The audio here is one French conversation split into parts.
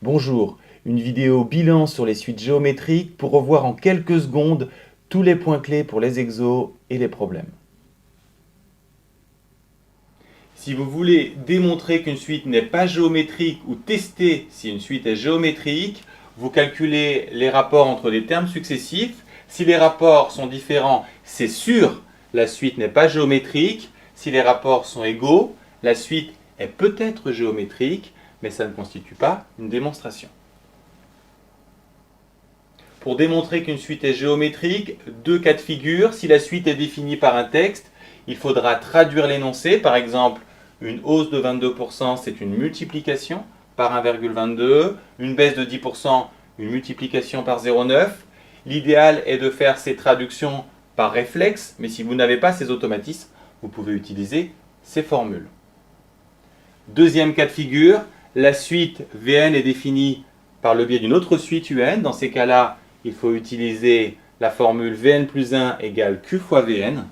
Bonjour, une vidéo bilan sur les suites géométriques pour revoir en quelques secondes tous les points clés pour les exos et les problèmes. Si vous voulez démontrer qu'une suite n'est pas géométrique ou tester si une suite est géométrique, vous calculez les rapports entre des termes successifs. Si les rapports sont différents, c'est sûr, la suite n'est pas géométrique. Si les rapports sont égaux, la suite est peut-être géométrique, mais ça ne constitue pas une démonstration. Pour démontrer qu'une suite est géométrique, deux cas de figure. Si la suite est définie par un texte, il faudra traduire l'énoncé. Par exemple, une hausse de 22%, c'est une multiplication par 1,22. Une baisse de 10%, une multiplication par 0,9. L'idéal est de faire ces traductions par réflexe, mais si vous n'avez pas ces automatismes, vous pouvez utiliser ces formules. Deuxième cas de figure, la suite Vn est définie par le biais d'une autre suite Un. Dans ces cas-là, il faut utiliser la formule Vn plus 1 égale Q fois Vn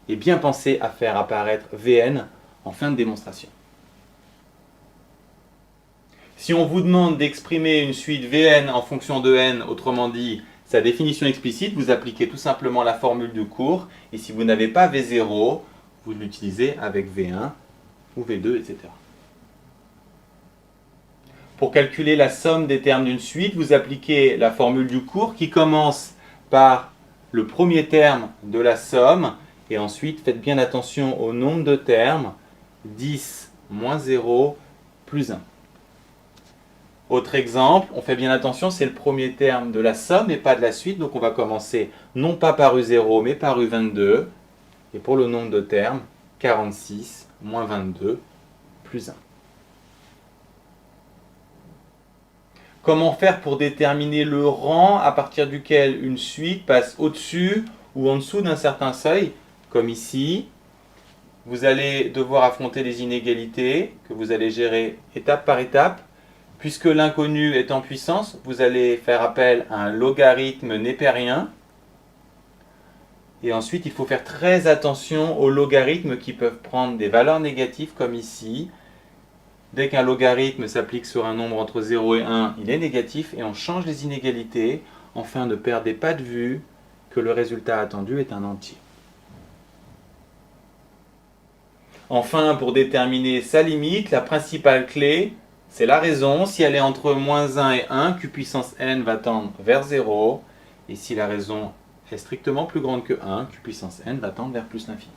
et bien penser à faire apparaître Vn en fin de démonstration. Si on vous demande d'exprimer une suite Vn en fonction de n, autrement dit sa définition explicite, vous appliquez tout simplement la formule du cours, et si vous n'avez pas V0, vous l'utilisez avec V1 ou V2, etc. Pour calculer la somme des termes d'une suite, vous appliquez la formule du cours qui commence par le premier terme de la somme, et ensuite faites bien attention au nombre de termes, 10 moins 0 plus 1. Autre exemple, on fait bien attention, c'est le premier terme de la somme et pas de la suite, donc on va commencer non pas par U0 mais par U22, et pour le nombre de termes, 46 moins 22 plus 1. Comment faire pour déterminer le rang à partir duquel une suite passe au-dessus ou en dessous d'un certain seuil, comme ici? Vous allez devoir affronter des inégalités que vous allez gérer étape par étape. Puisque l'inconnu est en puissance, vous allez faire appel à un logarithme népérien. Et ensuite, il faut faire très attention aux logarithmes qui peuvent prendre des valeurs négatives, comme ici. Dès qu'un logarithme s'applique sur un nombre entre 0 et 1, il est négatif et on change les inégalités. Enfin, ne perdez pas de vue que le résultat attendu est un entier. Enfin, pour déterminer sa limite, la principale clé, c'est la raison. Si elle est entre moins 1 et 1, q puissance n va tendre vers 0. Et si la raison est strictement plus grande que 1, q puissance n va tendre vers plus l'infini.